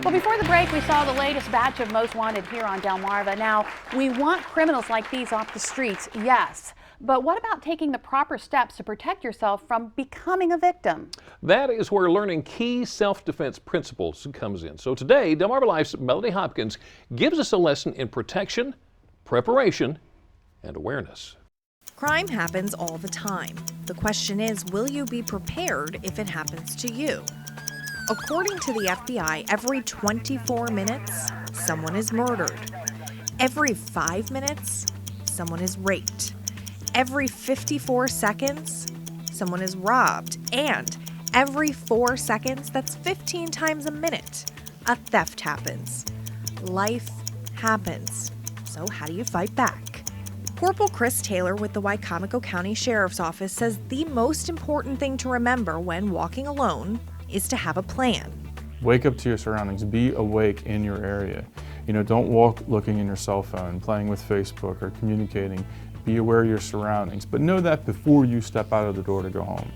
Well, before the break, we saw the latest batch of Most Wanted here on Delmarva. Now, we want criminals like these off the streets, yes. But what about taking the proper steps to protect yourself from becoming a victim? That is where learning key self-defense principles comes in. So today, Delmarva Life's Melody Hopkins gives us a lesson in protection, preparation, and awareness. Crime happens all the time. The question is, will you be prepared if it happens to you? According to the FBI, every 24 minutes, someone is murdered. Every 5 minutes, someone is raped. Every 54 seconds, someone is robbed. And every 4 seconds, that's 15 times a minute, a theft happens. Life happens. So how do you fight back? Corporal Cris Taylor with the Wicomico County Sheriff's Office says the most important thing to remember when walking alone is to have a plan. Wake up to your surroundings. Be awake in your area. Don't walk looking in your cell phone, playing with Facebook or communicating. Be aware of your surroundings, but know that before you step out of the door to go home.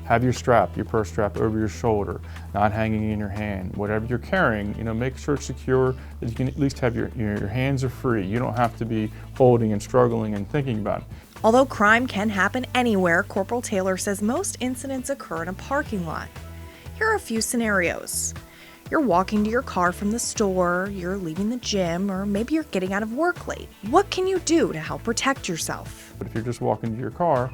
Have your purse strap over your shoulder, not hanging in your hand. Whatever you're carrying, make sure it's secure, that you can at least have your hands are free. You don't have to be holding and struggling and thinking about it. Although crime can happen anywhere, Corporal Taylor says most incidents occur in a parking lot. Here are a few scenarios. You're walking to your car from the store, you're leaving the gym, or maybe you're getting out of work late. What can you do to help protect yourself? But if you're just walking to your car,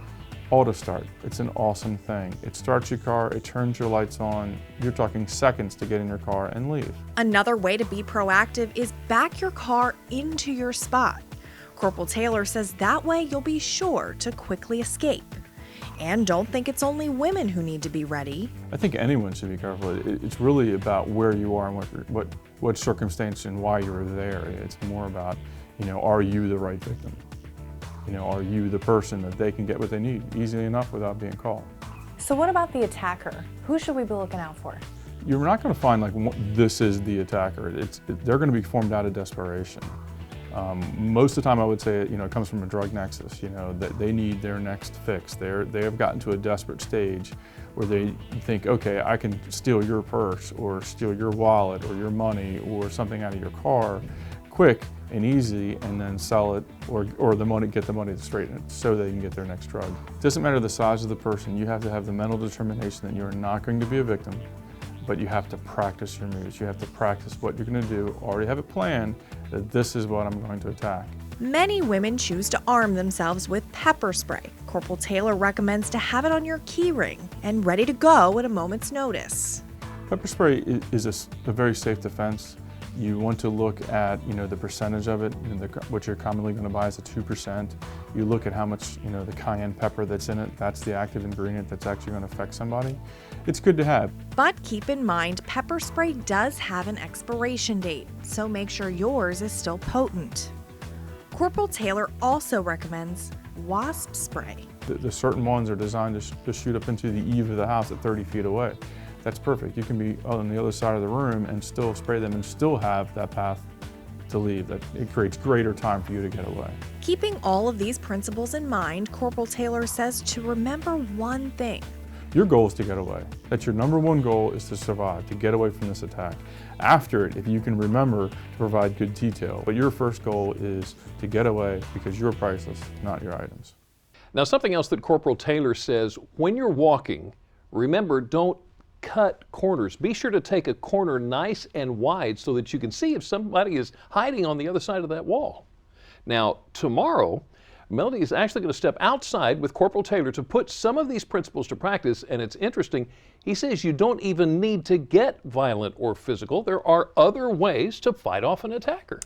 auto start. It's an awesome thing. It starts your car, it turns your lights on. You're talking seconds to get in your car and leave. Another way to be proactive is back your car into your spot. Corporal Taylor says that way you'll be sure to quickly escape. And don't think it's only women who need to be ready. I think anyone should be careful. It's really about where you are and what circumstance and why you're there. It's more about, are you the right victim? Are you the person that they can get what they need easily enough without being called? So what about the attacker? Who should we be looking out for? You're not going to find this is the attacker. They're going to be formed out of desperation. Most of the time I would say it comes from a drug nexus, that they need their next fix. They have gotten to a desperate stage where they think, okay, I can steal your purse or steal your wallet or your money or something out of your car quick and easy, and then sell it or get the money to straighten it so they can get their next drug. It doesn't matter the size of the person. You have to have the mental determination that you're not going to be a victim, but you have to practice your moves. You have to practice what you're going to do. Already have a plan that this is what I'm going to attack. Many women choose to arm themselves with pepper spray. Corporal Taylor recommends to have it on your key ring and ready to go at a moment's notice. Pepper spray is a very safe defense. You want to look at the percentage of it. What you're commonly going to buy is a 2%. You look at how much the cayenne pepper that's in it. That's the active ingredient that's actually going to affect somebody. It's good to have. But keep in mind, pepper spray does have an expiration date, so make sure yours is still potent. Corporal Taylor also recommends Wasp Spray. The certain ones are designed to shoot up into the eave of the house at 30 feet away. That's perfect. You can be on the other side of the room and still spray them and still have that path to leave. It creates greater time for you to get away. Keeping all of these principles in mind, Corporal Taylor says to remember one thing. Your goal is to get away. That's your number one goal, is to survive, to get away from this attack. After it, if you can remember to provide good detail. But your first goal is to get away because you're priceless, not your items. Now, something else that Corporal Taylor says, when you're walking, remember, don't cut corners. Be sure to take a corner nice and wide so that you can see if somebody is hiding on the other side of that wall. Now, tomorrow, Melody is actually going to step outside with Corporal Taylor to put some of these principles to practice, and it's interesting. He says you don't even need to get violent or physical. There are other ways to fight off an attacker.